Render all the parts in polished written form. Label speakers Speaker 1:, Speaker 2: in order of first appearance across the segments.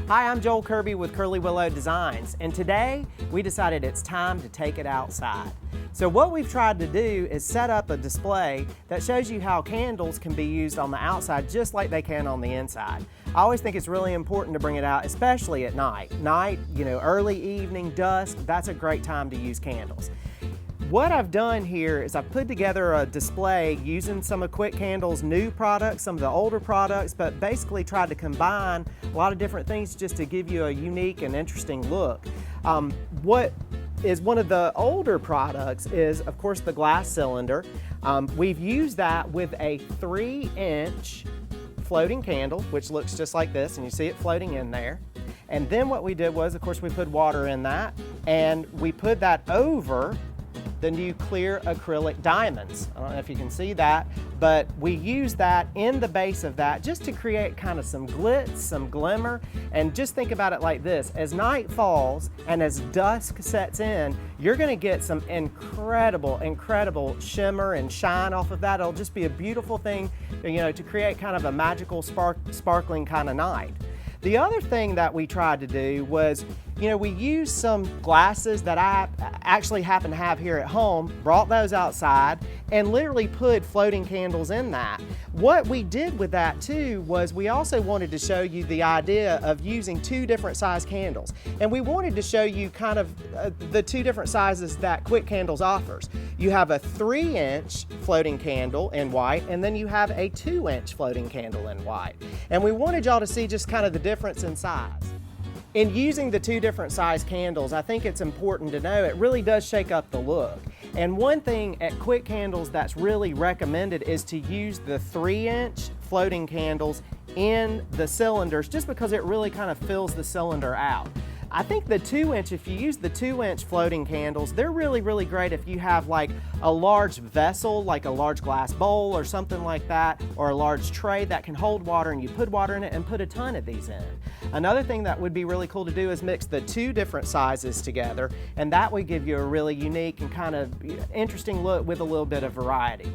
Speaker 1: Hi, I'm Joel Kirby with Curly Willow Designs, and today we decided it's time to take it outside. So what we've tried to do is set up a display that shows you how candles can be used on the outside just like they can on the inside. I always think it's really important to bring it out, especially at night. Night, early evening, dusk, that's a great time to use candles. What I've done here is I've put together a display using some of Quick Candle's new products, some of the older products, but basically tried to combine a lot of different things just to give you a unique and interesting look. What is one of the older products is, of course, the glass cylinder. We've used that with a 3-inch floating candle, which looks just like this, and you see it floating in there. And then what we did was, of course, we put water in that, and we put that over the new clear acrylic diamonds. I don't know if you can see that, but we use that in the base of that just to create kind of some glitz, some glimmer, and just think about it like this. As night falls and as dusk sets in, you're gonna get some incredible shimmer and shine off of that. It'll just be a beautiful thing, to create kind of a magical, sparkling kind of night. The other thing that we tried to do was, we used some glasses that I actually happen to have here at home, brought those outside, and literally put floating candles in that. What we did with that too was we also wanted to show you the idea of using 2 different size candles. And we wanted to show you kind of the 2 different sizes that Quick Candles offers. You have a 3-inch floating candle in white, and then you have a 2-inch floating candle in white. And we wanted y'all to see just kind of the difference in size. In using the 2 different size candles, I think it's important to know it really does shake up the look. And one thing at Quick Candles that's really recommended is to use the 3-inch floating candles in the cylinders just because it really kind of fills the cylinder out. I think the 2-inch, if you use the 2-inch floating candles, they're really great if you have like a large vessel, like a large glass bowl or something like that, or a large tray that can hold water, and you put water in it and put a ton of these in. Another thing that would be really cool to do is mix the 2 different sizes together, and that would give you a really unique and kind of interesting look with a little bit of variety.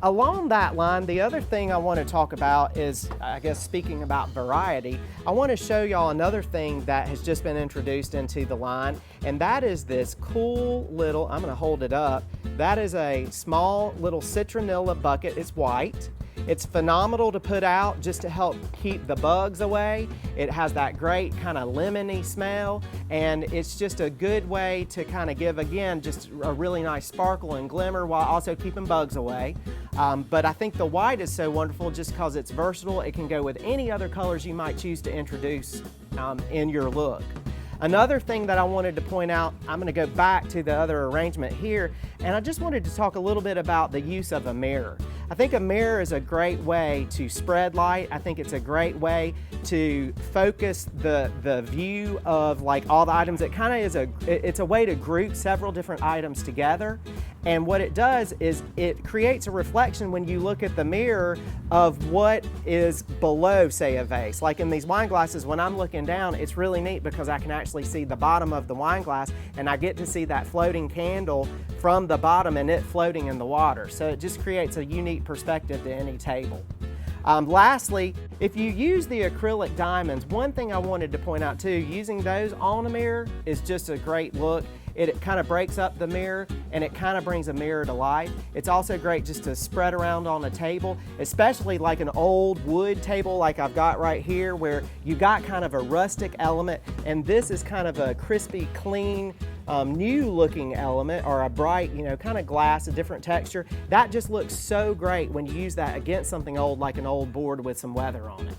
Speaker 1: Along that line, the other thing I want to talk about is, I guess speaking about variety, I want to show y'all another thing that has just been introduced into the line, and that is this cool little, I'm going to hold it up, that is a small little citronella bucket. It's white. It's phenomenal to put out just to help keep the bugs away. It has that great kind of lemony smell, and it's just a good way to kind of give, again, just a really nice sparkle and glimmer while also keeping bugs away. But I think the white is so wonderful just because it's versatile. It can go with any other colors you might choose to introduce in your look. Another thing that I wanted to point out, I'm going to go back to the other arrangement here, and I just wanted to talk a little bit about the use of a mirror. I think a mirror is a great way to spread light. I think it's a great way to focus the view of like all the items. It kind of is it's a way to group several different items together. And what it does is it creates a reflection when you look at the mirror of what is below, say, a vase. Like in these wine glasses, when I'm looking down, it's really neat because I can actually see the bottom of the wine glass, and I get to see that floating candle from the bottom and it floating in the water. So it just creates a unique perspective to any table. Lastly, if you use the acrylic diamonds, one thing I wanted to point out too, using those on a mirror is just a great look. It kind of breaks up the mirror and it kind of brings a mirror to life. It's also great just to spread around on a table, especially like an old wood table like I've got right here, where you got kind of a rustic element, and this is kind of a crispy, clean, new looking element, or a bright, kind of glass, a different texture. That just looks so great when you use that against something old like an old board with some weather on it.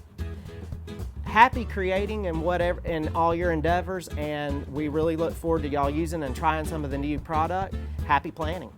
Speaker 1: Happy creating in all your endeavors, and we really look forward to y'all using and trying some of the new product. Happy planning.